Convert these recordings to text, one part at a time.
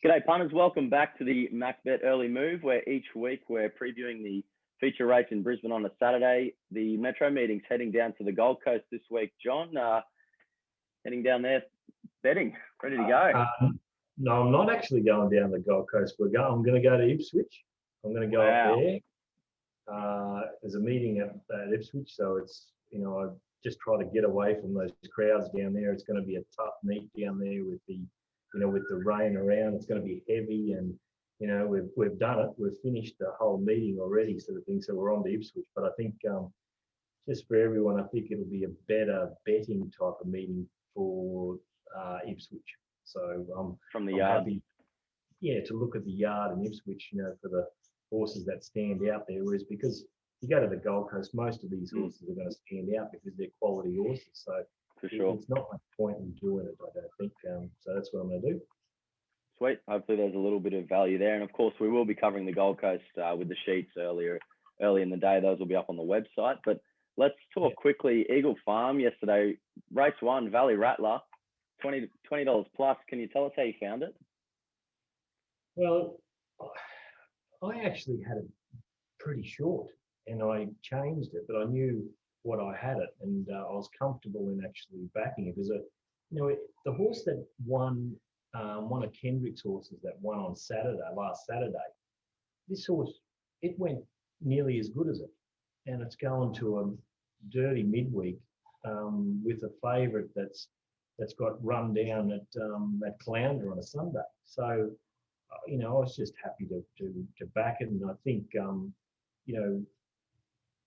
G'day punters, welcome back to the MacBet Early Move, where each week we're previewing the feature race in Brisbane on a Saturday. The Metro meeting's heading down to the Gold Coast this week. John, heading down there, betting, ready to go. No, I'm not actually going down the Gold Coast. I'm going to go to Ipswich. I'm going to go up there. There's a meeting at Ipswich, so it's, I just try to get away from those crowds down there. It's going to be a tough meet down there with the rain around. It's going to be heavy, and we've done it. We've finished the whole meeting already, sort of thing. So we're on to Ipswich. But I think just for everyone, I think it'll be a better betting type of meeting for Ipswich. So from the I'm yard, happy, to look at the yard in Ipswich, for the horses that stand out there. Whereas because you go to the Gold Coast, most of these horses are going to stand out because they're quality horses. So for sure, it's not much point in doing it, I don't think. So that's what I'm going to do. Sweet. Hopefully there's a little bit of value there. And of course, we will be covering the Gold Coast with the sheets early in the day. Those will be up on the website. But let's talk quickly. Eagle Farm yesterday, race 1, Valley Rattler, $20 plus. Can you tell us how you found it? Well, I actually had it pretty short, and I changed it, but I knew what I had it, and I was comfortable in actually backing it because the horse that won, one of Kendrick's horses that won on last Saturday, this horse, it went nearly as good as it, and it's going to a dirty midweek with a favourite that's got run down at Clounder on a Sunday. So I was just happy to back it, and I think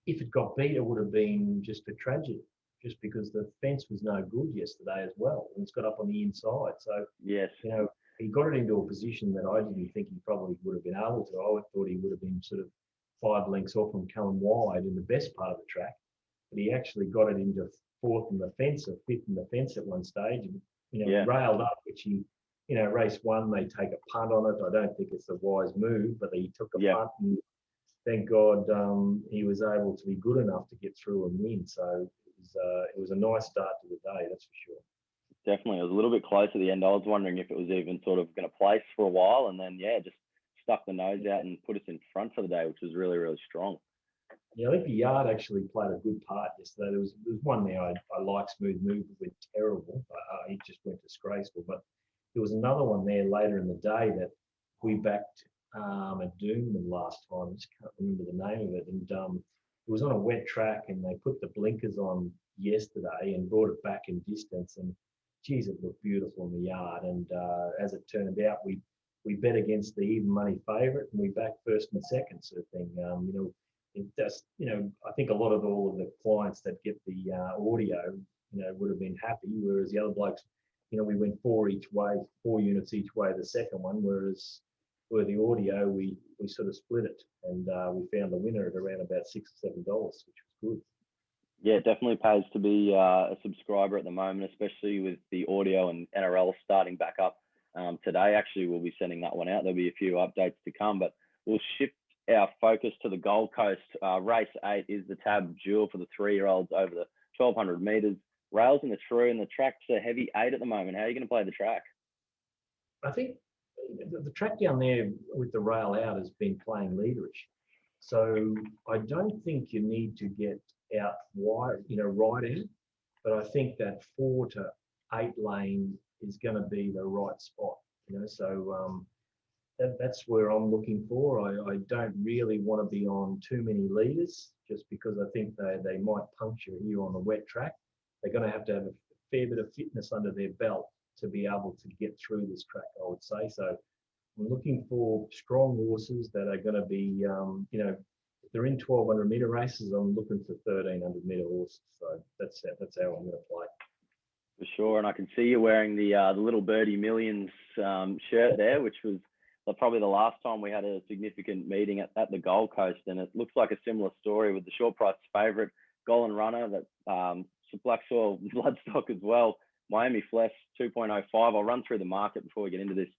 if it got beat, it would have been just a tragedy, just because the fence was no good yesterday as well, and it's got up on the inside. So yes, he got it into a position that I didn't think he probably would have been able to. I thought he would have been sort of 5 lengths off from coming wide in the best part of the track, but he actually got it into 4th in the fence or 5th in the fence at one stage, and railed up, which he, race 1 they take a punt on it. I don't think it's a wise move, but he took a punt, and thank God he was able to be good enough to get through and win. So it was a nice start to the day, that's for sure. Definitely. It was a little bit close at the end. I was wondering if it was even sort of going to place for a while, and then, just stuck the nose out and put us in front for the day, which was really, really strong. Yeah, I think the yard actually played a good part yesterday. There was one there I like, Smooth Move, but went terrible. It just went disgraceful. But there was another one there later in the day that we backed at Doomben last time. I just can't remember the name of it. And it was on a wet track, and they put the blinkers on yesterday and brought it back in distance. And geez, it looked beautiful in the yard. And as it turned out, we bet against the even money favourite, and we backed first and second, sort of thing. It does, I think all of the clients that get the audio, would have been happy, whereas the other blokes, we went 4 units each way the second one, whereas for the audio, we sort of split it, and we found the winner at around about $6 or $7, which was good. Yeah, it definitely pays to be a subscriber at the moment, especially with the audio and NRL starting back up today. Actually, we'll be sending that one out. There'll be a few updates to come, but we'll shift our focus to the Gold Coast. Race 8 is the Tab Jewel for the 3-year-olds over the 1,200 metres. Rails in the true, and the track's a heavy 8 at the moment. How are you going to play the track? I think the track down there with the rail out has been playing leaderish. So I don't think you need to get out wide, right out. But I think that 4 to 8 lane is going to be the right spot, So that's where I'm looking for. I don't really want to be on too many leaders, just because I think they might puncture you on the wet track. They're going to have a fair bit of fitness under their belt to be able to get through this track, I would say. So I'm looking for strong horses that are going to be, if they're in 1,200 metre races, I'm looking for 1,300 metre horses. So that's how I'm going to play. For sure, and I can see you wearing the Little Birdie Millions shirt there, which was probably the last time we had a significant meeting at the Gold Coast, and it looks like a similar story with the short price favourite, Golden Runner, that Black Soil Bloodstock as well. Miami Flesh 2.05. I'll run through the market before we get into this.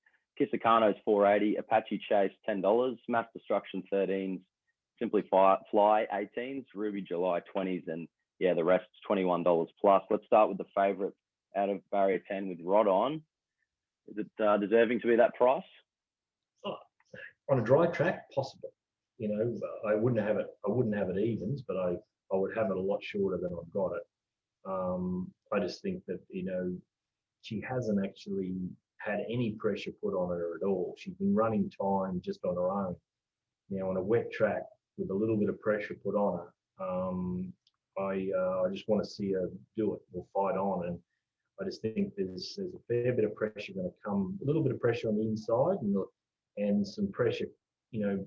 Kisakano's $4.80, Apache Chase $10, Mass Destruction 13s, Simply Fly 18s, Ruby July 20s, and yeah, the rest $21 plus. Let's start with the favourite out of barrier 10 with Rod On. Is it deserving to be that price? Oh, on a dry track, possible. You know, I wouldn't have it evens, but I would have it a lot shorter than I've got it. I just think that, you know, she hasn't actually had any pressure put on her at all. She's been running time just on her own. Now, on a wet track with a little bit of pressure put on her, I just want to see her do it or fight on. And I just think there's a fair bit of pressure going to come, a little bit of pressure on the inside and some pressure, you know,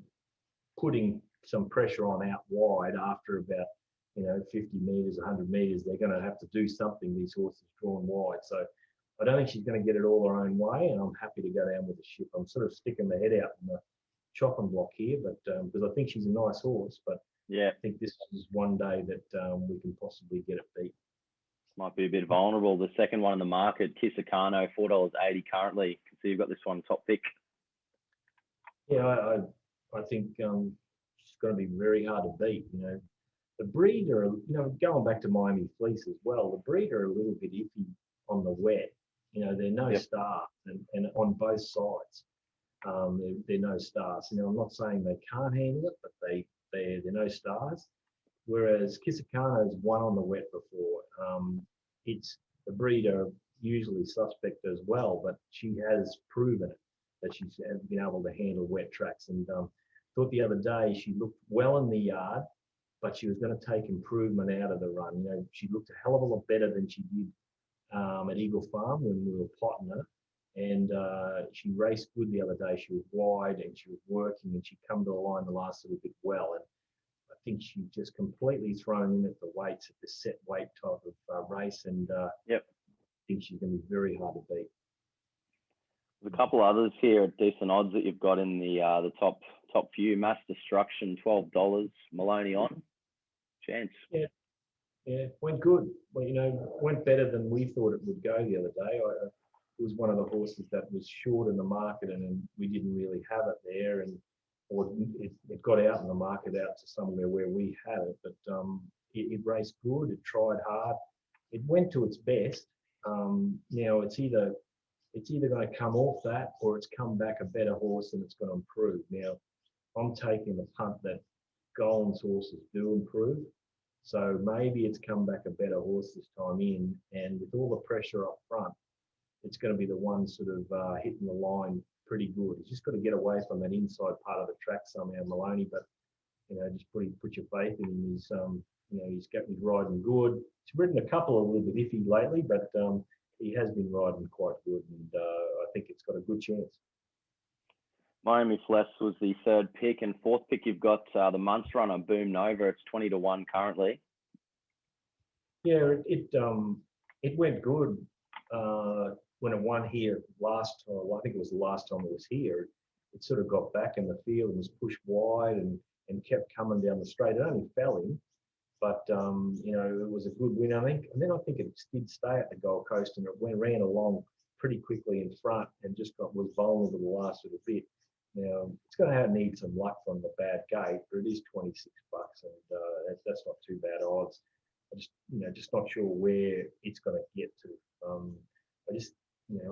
putting some pressure on out wide after about, you know, 50 metres, 100 metres. They're going to have to do something, these horses drawn wide. So I don't think she's going to get it all her own way, and I'm happy to go down with the ship. I'm sort of sticking my head out in the chopping block here, but because I think she's a nice horse, but yeah, I think this is one day that we can possibly get it beat. Might be a bit vulnerable. The second one in the market, Kisakano, $4.80 currently. Can see you've got this one top pick. Yeah, I think it's going to be very hard to beat. You know, the breed are, you know, going back to Miami Fleece as well. The breed are a little bit iffy on the wet. You know, they're no stars, and on both sides, they're no stars. You know, I'm not saying they can't handle it, but they're no stars. Whereas Kisakano's won on the wet before. It's the breeder usually suspect as well, but she has proven it that she's been able to handle wet tracks. And thought the other day she looked well in the yard, but she was going to take improvement out of the run. You know, she looked a hell of a lot better than she did at Eagle Farm when we were plotting her. And she raced good the other day. She was wide and she was working, and she come to the line the last little bit well. And I think she just completely thrown in at the weights, at the set weight type of race, and I think she's going to be very hard to beat. There's a couple others here at decent odds that you've got in the top few. Mass Destruction, $12. Maloney on. Chance. Yeah, went good. Well, you know, went better than we thought it would go the other day. It was one of the horses that was short in the market, and we didn't really have it there, or it got out in the market out to somewhere where we had it, but it raced good. It tried hard. It went to its best. Now it's either going to come off that, or it's come back a better horse and it's going to improve. Now I'm taking the punt that Golan's horses do improve. So maybe it's come back a better horse this time in, and with all the pressure up front, it's going to be the one sort of hitting the line pretty good. He's just got to get away from that inside part of the track somehow, Maloney. But you know, just put your faith in him. He's he's riding good. He's ridden a couple a little bit iffy lately, but he has been riding quite good, and I think it's got a good chance. Miami Fleece was the third pick, and fourth pick you've got the Munster runner Boom Nova. It's 20-1 currently. Yeah, it went good when it won here last time. Well, I think it was the last time it was here. It sort of got back in the field and was pushed wide and kept coming down the straight. It only fell in, but you know, it was a good win, I think. And then I think it did stay at the Gold Coast, and it ran along pretty quickly in front and just was vulnerable the last little bit. Now it's going to need some luck from the bad gate, but it is $26, and that's not too bad odds. I just not sure where it's going to get to.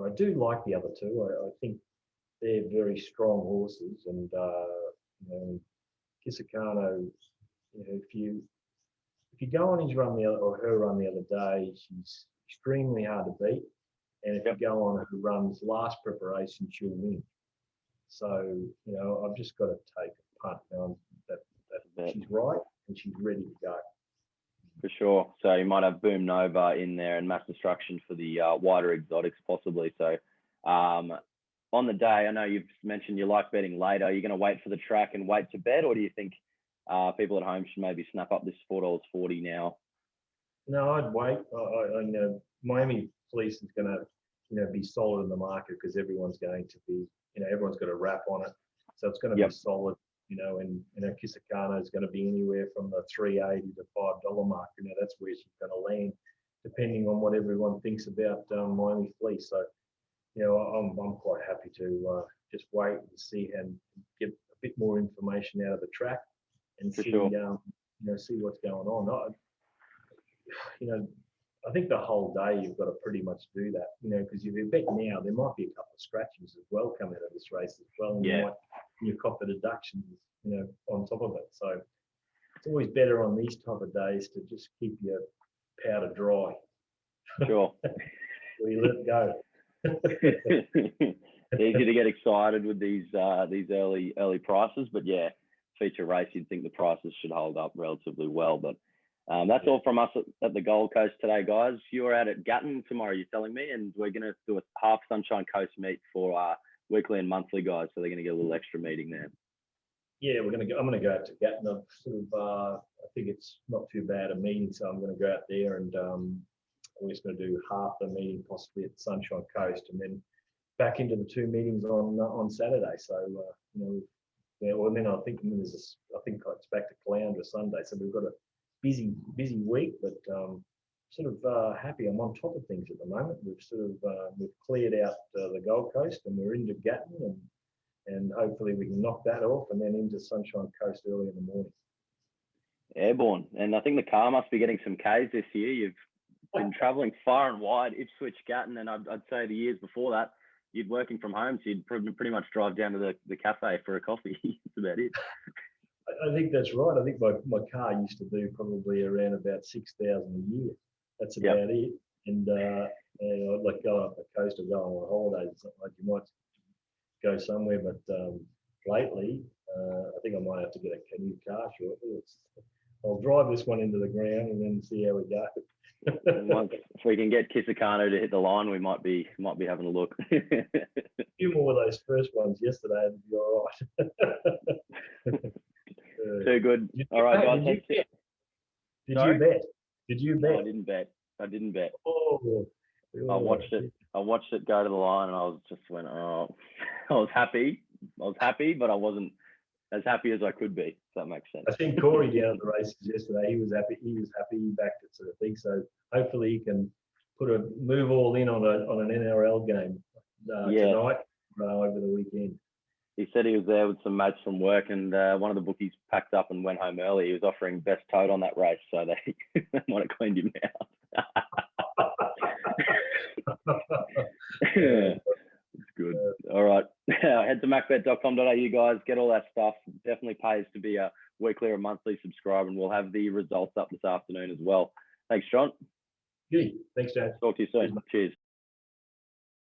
I do like the other two. I think they're very strong horses, and Kisakano, you know, if you go on his run her run the other day, she's extremely hard to beat, and if you go on her runs last preparation, she'll win. So you know, I've just got to take a punt now that she's right and she's ready to go. For sure. So you might have Boom Nova in there and Mass Destruction for the wider exotics possibly. So on the day, I know you've mentioned you like betting later. Are you going to wait for the track and wait to bet, or do you think people at home should maybe snap up this $4.40 now? No, I'd wait. I know Miami Fleece is going to be solid in the market because everyone's going to be, everyone's got a wrap on it. So it's going to be solid. And Kisakano is going to be anywhere from the $3.80 to $5 mark. That's where she's going to land, depending on what everyone thinks about Miami Fleece. So, I'm quite happy to just wait and see and get a bit more information out of the track, and For see, sure. See what's going on. I think the whole day you've got to pretty much do that, because if you bet now, there might be a couple of scratches as well coming out of this race as well, and you cop the deductions, on top of it. So it's always better on these type of days to just keep your powder dry. Sure. Where you let it go. Easy to get excited with these early prices, but yeah, feature race, you'd think the prices should hold up relatively well. But that's all from us at the Gold Coast today, guys. You're out at Gatton tomorrow, you're telling me, and we're going to do a half Sunshine Coast meet for weekly and monthly guys, so they're going to get a little extra meeting there. Yeah, I'm going to go out to Gatton. I think it's not too bad a meeting, so I'm going to go out there, and I'm just going to do half the meeting possibly at Sunshine Coast, and then back into the 2 meetings on Saturday. So and then I think it's back to Caloundra Sunday. So we've got a busy week, but happy. I'm on top of things at the moment. We've cleared out the Gold Coast, and we're into Gatton, and hopefully we can knock that off, and then into Sunshine Coast early in the morning. Airborne, and I think the car must be getting some Ks this year. You've been travelling far and wide, Ipswich, Gatton, and I'd say the years before that, you'd working from home, so you'd pretty much drive down to the cafe for a coffee. That's about it. I think that's right. I think my car used to do probably around about 6,000 a year. That's about it. And I'd like go up the coast or go on holidays or something like you might go somewhere, but lately I think I might have to get a new car shortly. I'll drive this one into the ground and then see how we go. If we can get Kisakano to hit the line, we might be having a look. A few more of those first ones yesterday, it'd be all right. Too good. All right, guys. Did you bet? Did you bet? No, I didn't bet. Oh, I watched it go to the line, and I was happy, but I wasn't as happy as I could be. If that makes sense. I think Corey down at the races yesterday, he was happy. He backed it, sort of thing. So hopefully he can move all in on an NRL game tonight over the weekend. He said he was there with some mates from work, and one of the bookies packed up and went home early. He was offering best tote on that race, so they might have cleaned him out. It's good. All right. Head to macbet.com.au, guys. Get all that stuff. Definitely pays to be a weekly or monthly subscriber, and we'll have the results up this afternoon as well. Thanks, John. Good. Thanks, James. Talk to you soon. Cheers.